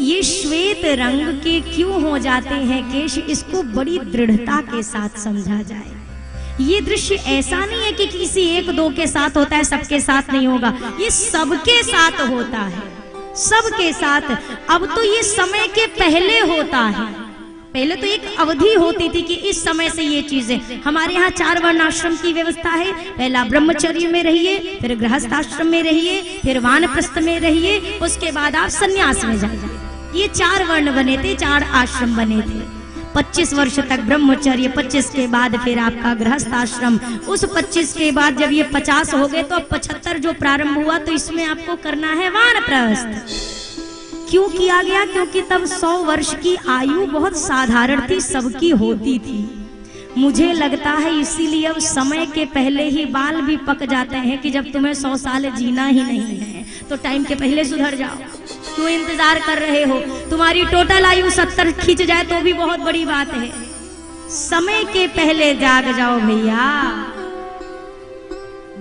ये श्वेत रंग के क्यों हो जाते हैं केश, इसको बड़ी दृढ़ता के साथ समझा जाए। ये दृश्य ऐसा नहीं है कि किसी एक दो के साथ होता है, सबके साथ नहीं होगा, ये सबके साथ होता है, सबके साथ। अब तो ये समय के पहले होता है, पहले तो एक अवधि होती थी कि इस समय से ये चीजें। हमारे यहाँ 4 वर्ण आश्रम की व्यवस्था है, पहला ब्रह्मचर्य में रहिए, फिर गृहस्थ आश्रम में रहिए, फिर वानप्रस्थ में रहिए, उसके बाद आप संन्यास में जाइए। ये 4 वर्ण बने थे, 4 आश्रम बने थे। 25 वर्ष तक ब्रह्मचर्य, 25 के बाद फिर आपका गृहस्थ आश्रम, उस 25 के बाद जब ये 50 हो गए तो 75 जो प्रारंभ हुआ, तो इसमें आपको करना है वानप्रस्थ। क्यों किया गया? क्योंकि तब 100 वर्ष की आयु बहुत साधारण थी, सबकी होती थी। मुझे लगता है इसीलिए अब समय के पहले ही बाल भी पक जाते हैं कि जब तुम्हें 100 साल जीना ही नहीं है तो टाइम के पहले सुधर जाओ। क्यों इंतजार कर रहे हो? तुम्हारी टोटल आयु 70 खींच जाए तो भी बहुत बड़ी बात है। समय के पहले जाग जाओ भैया।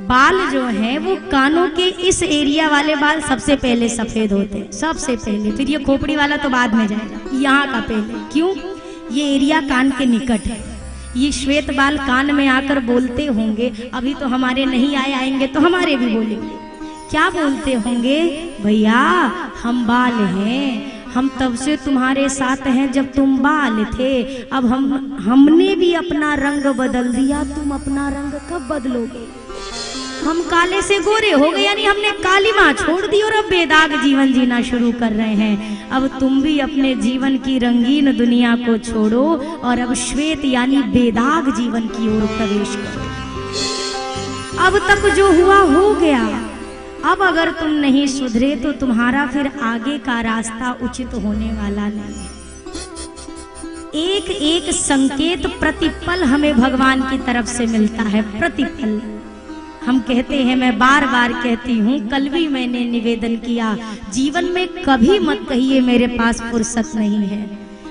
बाल जो है वो कानों के इस एरिया वाले बाल सबसे पहले सफेद होते हैं, सबसे पहले, फिर ये खोपड़ी वाला तो बाद में जाएगा, यहाँ का पहले। क्यों? ये एरिया कान के निकट है। ये श्वेत बाल कान में आकर बोलते होंगे, अभी तो हमारे नहीं आएंगे तो हमारे भी बोलेंगे। क्या बोलते होंगे? भैया हम बाल हैं, हम तब से तुम्हारे साथ हैं जब तुम बाल थे, अब हमने भी अपना रंग बदल दिया, तुम अपना रंग कब बदलोगे? हम काले से गोरे हो गए, यानी हमने काली माँ छोड़ दी और अब बेदाग जीवन जीना शुरू कर रहे हैं। अब तुम भी अपने जीवन की रंगीन दुनिया को छोड़ो और अब श्वेत यानी बेदाग जीवन की ओर प्रवेश करो। अब तक जो हुआ हो गया, अब अगर तुम नहीं सुधरे तो तुम्हारा फिर आगे का रास्ता उचित होने वाला नहीं है। एक एक संकेत प्रतिपल हमें भगवान की तरफ से मिलता है, प्रतिपल। हम कहते हैं, मैं बार बार कहती हूँ, कल भी मैंने निवेदन किया, जीवन में कभी मत कहिए मेरे पास फुर्सत नहीं है,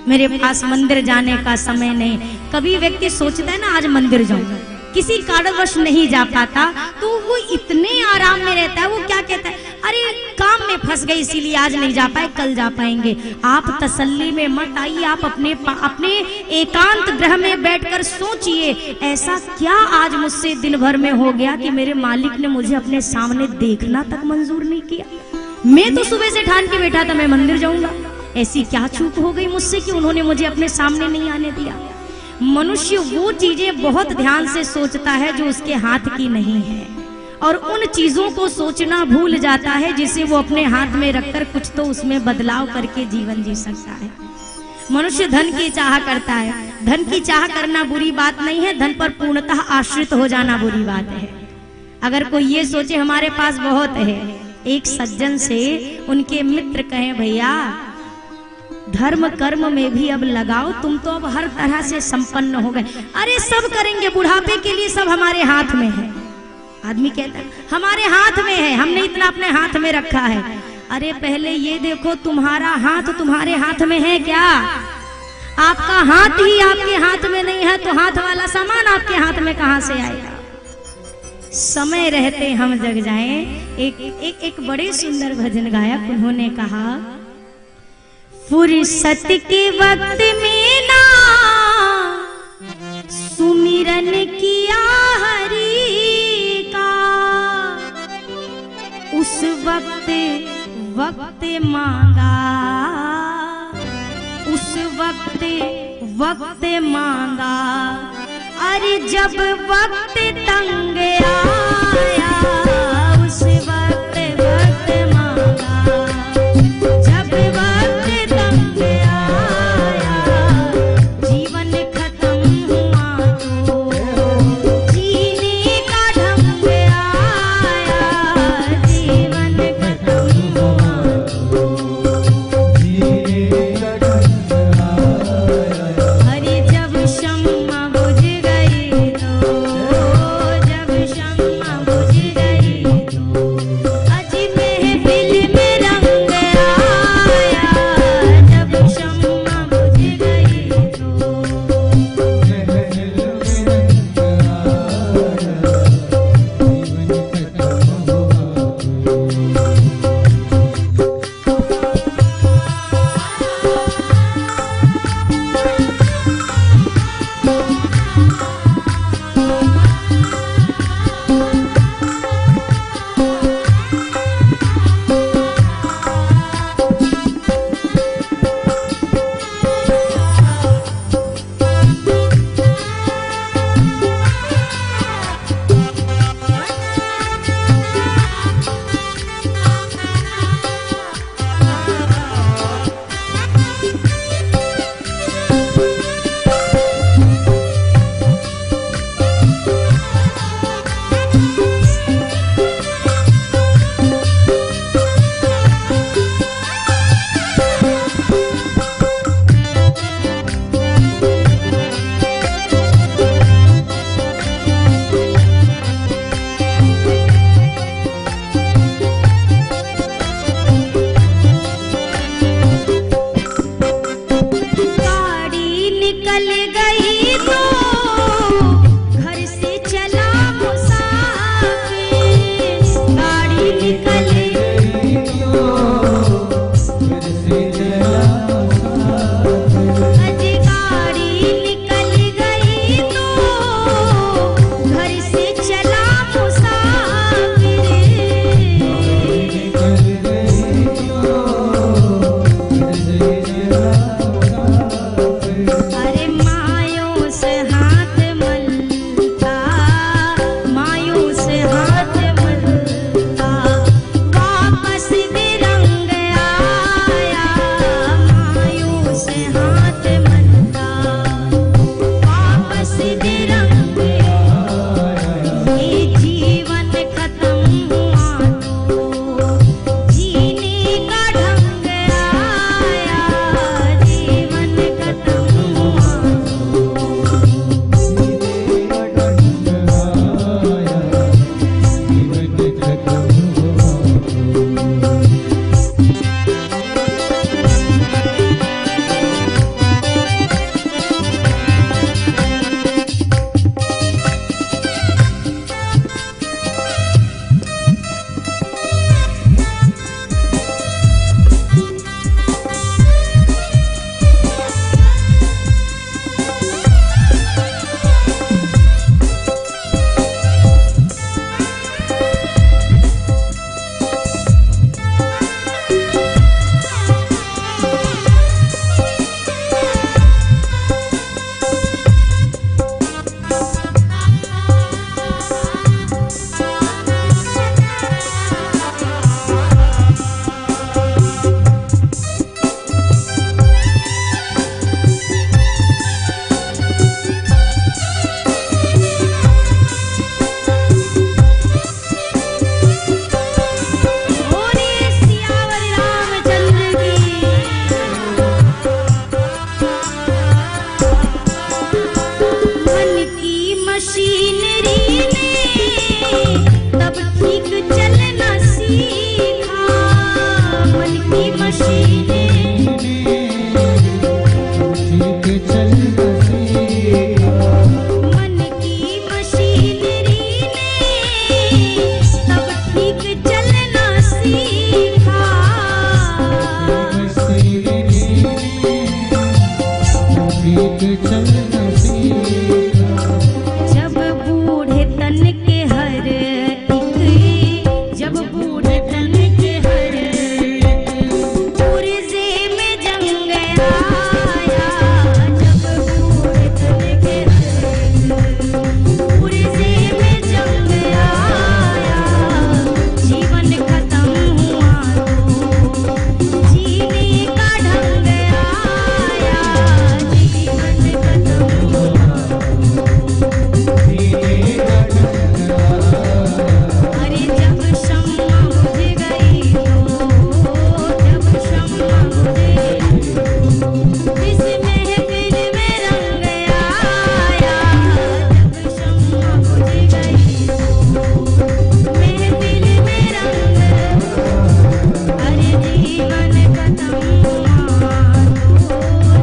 मेरे पास मंदिर जाने का समय नहीं। कभी व्यक्ति सोचता है ना आज मंदिर जाऊं, किसी कारणवश नहीं जा पाता तो वो इतने आराम में रहता है, वो क्या कहता है, अरे काम में फंस गए इसीलिए आज नहीं जा पाए, कल जा पाएंगे। आप तसल्ली में मत आइए, आप अपने एकांत गृह में बैठकर सोचिए, ऐसा क्या आज मुझसे दिन भर में हो गया कि मेरे मालिक ने मुझे अपने सामने देखना तक मंजूर नहीं किया। मैं तो सुबह से ठान के बैठा था मैं मंदिर जाऊंगा, ऐसी क्या चूक हो गई मुझसे कि उन्होंने मुझे अपने सामने नहीं आने दिया। मनुष्य वो चीजें बहुत ध्यान से सोचता है जो उसके हाथ की नहीं है, और उन चीजों को सोचना भूल जाता है जिसे वो अपने हाथ में रखकर कुछ तो उसमें बदलाव करके जीवन जी सकता है। मनुष्य धन की चाह करता है, धन की चाह करना बुरी बात नहीं है, धन पर पूर्णतः आश्रित हो जाना बुरी बात है। अगर कोई ये सोचे हमारे पास बहुत है, एक सज्जन से उनके मित्र कहें, भैया धर्म कर्म में भी अब लगाओ, तुम तो अब हर तरह से संपन्न हो गए। अरे सब करेंगे, बुढ़ापे के लिए सब हमारे हाथ में है। आदमी कहता है हमारे हाथ में है, हमने इतना अपने हाथ में रखा है। अरे पहले ये देखो तुम्हारा हाथ तुम्हारे हाथ में है क्या? आपका हाथ ही आपके हाथ में नहीं है तो हाथ वाला सामान आपके हाथ में कहां से आएगा? समय रहते हम जग जाएं। एक बड़े सुंदर भजन गायक, उन्होंने कहा, फुर्सत के वक्त में ना सुमिरन किया हरि का, उस वक्त मांगा, उस वक्त मांगा, अरे जब वक्त तंग आया, उस वक्त मांगा, जब वक्त तंग आया, जीवन खत्म हुआ तो जीने का ढंग आया, जीवन खत्म हुआ तो जीने का ढंग आया। अरे जब शम्मा बुझ गई तो, जब शम्मा जब बूढ़े तन के हर एक, जब बूढ़े तन के हर एक पुरजे में जंग आया, जब बूढ़े तन के हर एक पुरजे में जंग आया, जीवन खत्म हुआ तो जीने का ढंग आया, जीवन खत्म हुआ अरे जब शम्मा बुझ गई तो, जब शम्मा बुझ गई इस महफिल में रंग आया, जब शम्मा बुझ गई तो महफिल में रंग, अरे जीवन खत्म हुआ तो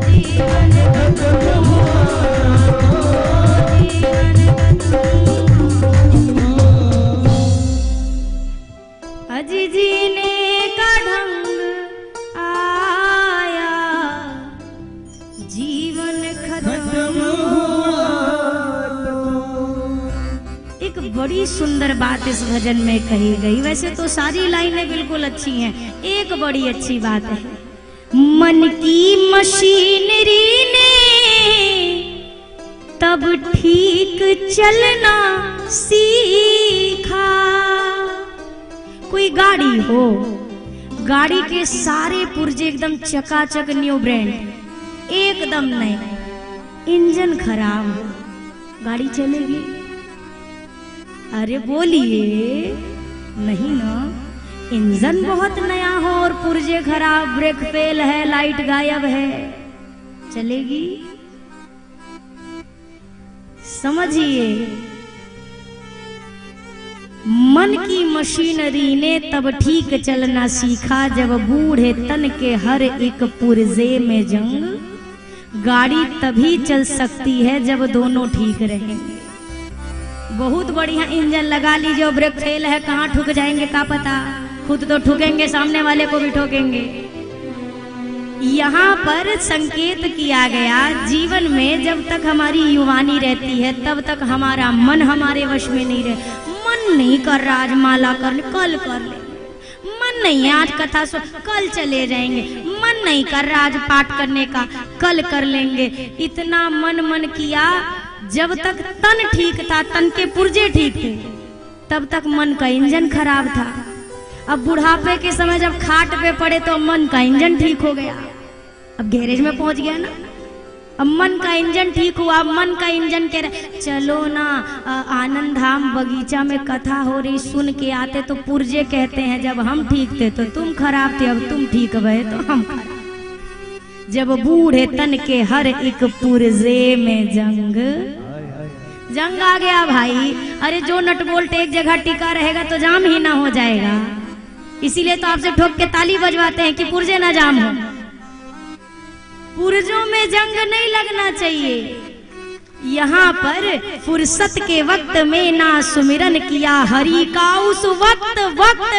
जीवन खत्म हुआ तो जीवन खत्म हुआ, अजी जीने का ढंग आया, जीवन खत्म हुआ। एक बड़ी सुंदर बात इस भजन में कही गई, वैसे तो सारी लाइनें बिल्कुल अच्छी हैं, एक बड़ी अच्छी बात है, मन की मशीनरी ने तब ठीक चलना सीखा। कोई गाड़ी हो, गाड़ी के सारे पुर्जे एकदम चकाचक न्यू ब्रांड, एकदम नए, इंजन खराब हो, गाड़ी चलेगी? अरे बोलिए, नहीं ना। इंजन बहुत नया हो और पुर्जे खराब, ब्रेक फेल है, लाइट गायब है, चलेगी? समझिए, मन की मशीनरी ने तब ठीक चलना सीखा, जब बूढ़े तन के हर एक पुर्जे में जंग। गाड़ी तभी चल सकती है जब दोनों ठीक रहेंगे। बहुत बढ़िया इंजन लगा लीजिए, ब्रेक फेल है, कहाँ ठुक जाएंगे क्या पता, खुद तो ठुकेंगे, सामने वाले को भी ठोकेंगे। यहाँ पर संकेत किया गया, जीवन में जब तक हमारी युवानी रहती है तब तक हमारा मन हमारे वश में नहीं रहे। मन नहीं कर रहा आज माला करने, कल कर लेंगे। मन नहीं है आज कथा सुन, कल चले जाएंगे। मन नहीं कर रहा आज पाठ करने का, कल कर लेंगे। इतना मन किया, जब तक तन ठीक था, तन के पुर्जे ठीक थे, तब तक मन का इंजन खराब था। अब बुढ़ापे के समय जब खाट पे पड़े तो मन का इंजन ठीक हो गया, अब गैरेज में पहुंच गया ना। अब मन का इंजन ठीक हुआ, मन का इंजन कह रहे चलो ना आनंद धाम बगीचा में कथा हो रही, सुन के आते। तो पुर्जे कहते हैं जब हम ठीक थे तो तुम खराब थे, अब तुम ठीक भये तो हम खराब। जब बूढ़े तन के हर एक पुर्जे में जंग आ गया भाई। अरे जो नट बोल्ट एक जगह टिका रहेगा तो जाम ही ना हो जाएगा। इसीलिए तो आपसे ठोक के ताली बजवाते हैं कि पुर्जे ना जाम हो। पुर्जों में जंग नहीं लगना चाहिए। यहाँ पर फुर्सत के वक्त में ना सुमिरन किया, हरि का उस वक्त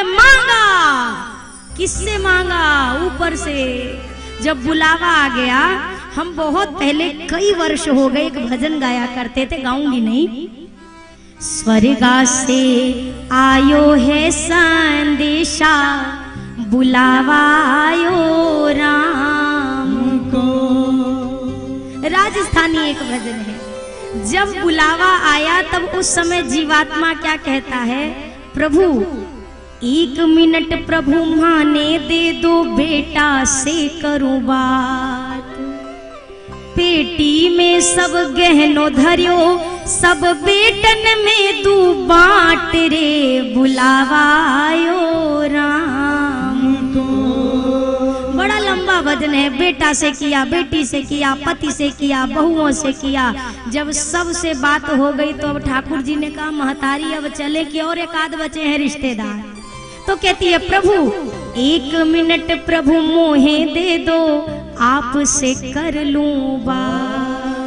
मांगा। किससे मांगा? ऊपर से। जब बुलावा आ गया, हम बहुत पहले कई वर्ष हो गए एक भजन गाया करते थे, गाऊंगी नहीं। स्वर्गा से आयो है संदेशा, बुलावा आयो राम को। राजस्थानी एक भजन है। जब बुलावा आया तब उस समय जीवात्मा क्या कहता है? प्रभु 1 मिनट प्रभु माने दे दो, बेटा से करूं बात। पेटी में सब गहनो धरियो, सब बेटन में दू बांट रे, बुलावा आयो राम को। बड़ा लंबा भजन है। बेटा से किया, बेटी से किया, पति से किया, बहुओं से किया। जब सब से बात हो गई तो अब ठाकुर जी ने कहा महतारी अब चले कि और एक आध बचे हैं रिश्तेदार। तो कहती है प्रभु 1 मिनट प्रभु मोहे दे दो, आपसे कर लूं बात।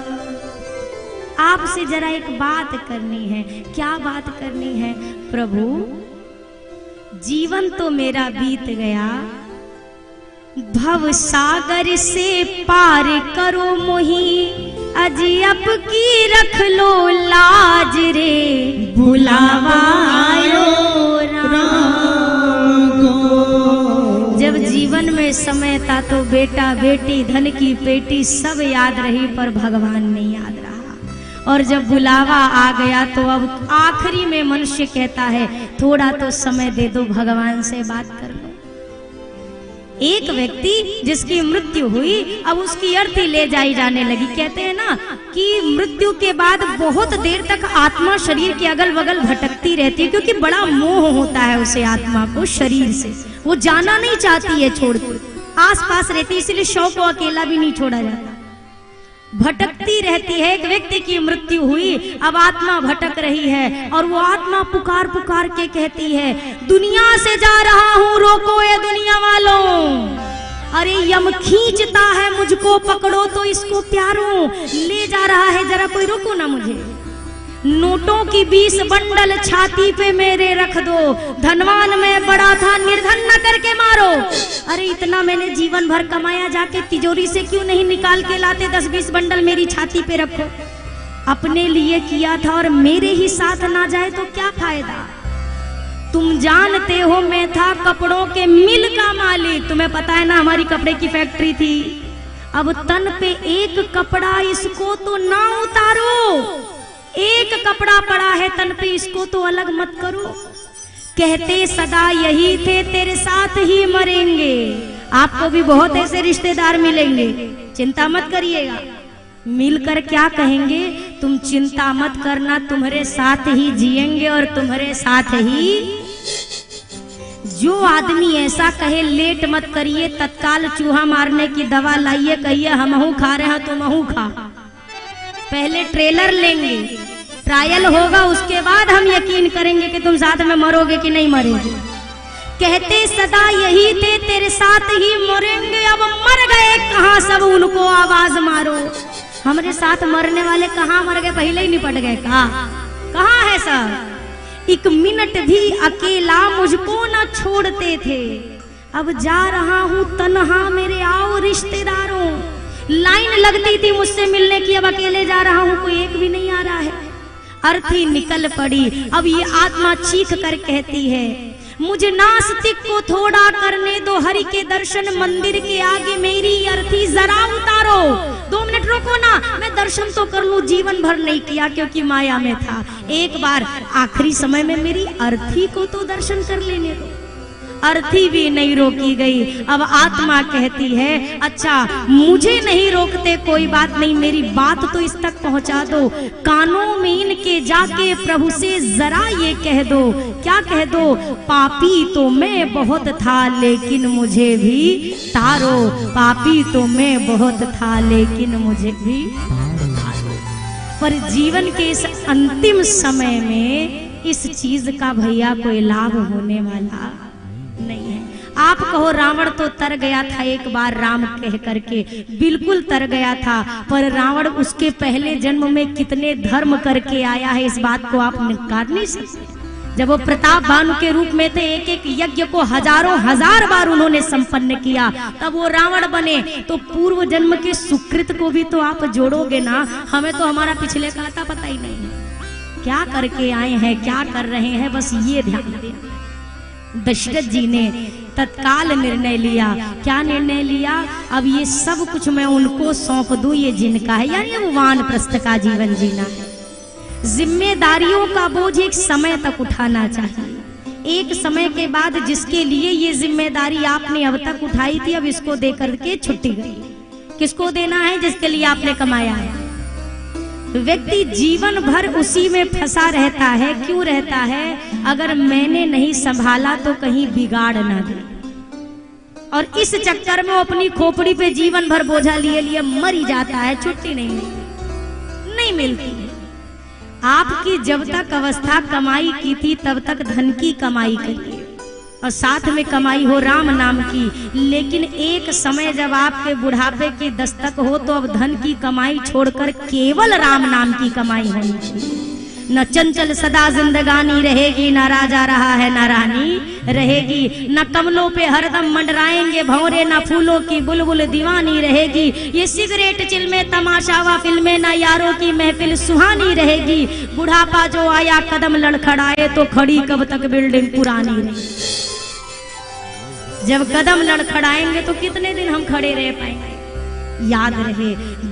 आपसे जरा एक बात करनी है। क्या बात करनी है? प्रभु जीवन तो मेरा बीत गया, भव सागर से पार करो मोही, अजियब की रख लो लाज रे, बुलावा आयो राम को। जब जीवन में समय था तो बेटा बेटी धन की पेटी सब याद रही, पर भगवान नहीं याद रहा। और जब बुलावा आ गया तो अब आखिरी में मनुष्य कहता है थोड़ा तो समय दे दो, भगवान से बात कर लो। एक व्यक्ति जिसकी मृत्यु हुई, अब उसकी अर्थी ले जाई जाने लगी। कहते हैं ना कि मृत्यु के बाद बहुत देर तक आत्मा शरीर के अगल बगल भटकती रहती है, क्योंकि बड़ा मोह होता है उसे आत्मा को शरीर से, वो जाना नहीं चाहती है छोड़कर, आस पास रहती है, इसलिए शव को अकेला भी नहीं छोड़ा जाता, भटकती रहती है। एक व्यक्ति की मृत्यु हुई, अब आत्मा भटक रही है और वो आत्मा पुकार पुकार के कहती है दुनिया से जा रहा हूँ, रोको ये दुनिया वालों, अरे यम खींचता है मुझको, पकड़ो तो इसको प्यारो, ले जा रहा है, जरा कोई रोको ना मुझे। नोटों की 20 बंडल छाती पे मेरे रख दो, धनवान में बड़ा था, निर्धन न करके मारो। अरे इतना मैंने जीवन भर कमाया, जाके तिजोरी से क्यों नहीं निकाल के लाते, 10-20 बंडल मेरी छाती पे रखो। अपने लिए किया था और मेरे ही साथ ना जाए तो क्या फायदा। तुम जानते हो मैं था कपड़ों के मिल का मालिक, तुम्हें पता है ना हमारी कपड़े की फैक्ट्री थी। अब तन पे एक कपड़ा, इसको तो ना उतारो, एक कपड़ा पड़ा है तन पे, इसको तो अलग मत करो। कहते सदा यही थे तेरे साथ ही मरेंगे। आपको भी बहुत ऐसे रिश्तेदार मिलेंगे, चिंता मत करिएगा। मिलकर क्या कहेंगे, तुम चिंता मत करना, तुम्हारे साथ ही जिएंगे और तुम्हारे साथ ही। जो आदमी ऐसा कहे लेट मत करिए, तत्काल चूहा मारने की दवा लाइए, कहिए हमहू खा रहे हैं तुमहू खा। पहले ट्रेलर लेंगे, ट्रायल होगा, उसके बाद हम यकीन करेंगे कि तुम साथ में मरोगे कि नहीं मरोगे। कहते सदा यही थे तेरे साथ ही मरेंगे, अब मर गए कहाँ सब, उनको आवाज मारो। हमारे साथ मरने वाले कहाँ मर गए, पहले ही निपट गए, कहाँ है सब। एक मिनट भी अकेला मुझको न छोड़ते थे, अब जा रहा हूँ तन्हा, मेरे आओ रिश्तेदारों। लाइन लगती थी मुझसे मिलने की, अब अकेले जा रहा हूँ, कोई एक भी नहीं आ रहा है। अर्थी निकल पड़ी। अब ये आत्मा चीख कर कहती है मुझे नास्तिक को थोड़ा करने दो, हरि के दर्शन मंदिर के आगे मेरी अर्थी जरा उतारो। 2 मिनट रोको ना, मैं दर्शन तो कर लूं, जीवन भर नहीं किया क्योंकि माया में था। एक बार आखिरी समय में मेरी अर्थी को तो दर्शन कर लेने दो। अर्थी भी नहीं रोकी गई। अब आत्मा कहती है अच्छा मुझे नहीं रोकते कोई बात नहीं, मेरी बात तो इस तक पहुंचा दो, कानों में इनके जाके प्रभु से जरा ये कह दो। क्या कह दो, पापी तो मैं बहुत था लेकिन मुझे भी तारो, पापी तो मैं बहुत था लेकिन मुझे भी तारो। पर जीवन के इस अंतिम समय में इस चीज का भैया कोई लाभ होने वाला नहीं है। आप कहो रावण तो तर गया था एक बार राम कह करके, बिल्कुल तर गया था, पर रावण उसके पहले जन्म में कितने धर्म करके आया है इस बात को आप नकार नहीं सकते। जब वो प्रताप भानु के रूप में थे, एक एक यज्ञ को हजारों हजार बार उन्होंने संपन्न किया, तब वो रावण बने। तो पूर्व जन्म के सुकृत को भी तो आप जोड़ोगे ना। हमें तो हमारा पिछले का आता पता ही नहीं है, क्या करके आए हैं क्या कर रहे हैं, बस ये ध्यान दें। दशरथ जी ने तत्काल निर्णय लिया। क्या निर्णय लिया, अब ये सब कुछ मैं उनको सौंप दूं, ये जिनका है, यानी वो वानप्रस्थ का जीवन जीना है। जिम्मेदारियों का बोझ एक समय तक उठाना चाहिए। एक समय के बाद जिसके लिए ये जिम्मेदारी आपने अब तक उठाई थी, अब इसको दे करके छुट्टी गई। किसको देना है, जिसके लिए आपने कमाया है। व्यक्ति जीवन भर उसी में फंसा रहता है। क्यों रहता है, अगर मैंने नहीं संभाला तो कहीं बिगाड़ ना दे, और इस चक्कर में वो अपनी खोपड़ी पे जीवन भर बोझा लिए लिए मर ही जाता है। छुट्टी नहीं मिलती है। आपकी जब तक अवस्था कमाई की थी तब तक धन की कमाई करिए और साथ में कमाई हो राम नाम की, लेकिन एक समय जब आपके बुढ़ापे की दस्तक हो तो अब धन की कमाई छोड़कर केवल राम नाम की कमाई होनी चाहिए। न चंचल सदा जिंदगानी रहेगी, न राजा रहा है न रानी रहेगी, न कमलों पे हरदम मंडराएंगे भंवरे, न फूलों की बुलबुल दीवानी रहेगी। ये सिगरेट चिल्मे तमाशावा फिल्में, न यारों की महफिल सुहानी रहेगी। बुढ़ापा जो आया कदम लड़खड़ाए, तो खड़ी कब तक बिल्डिंग पुरानी रहेगी। जब कदम लड़खड़ाएंगे तो कितने दिन हम खड़े रह पाएंगे। याद रहे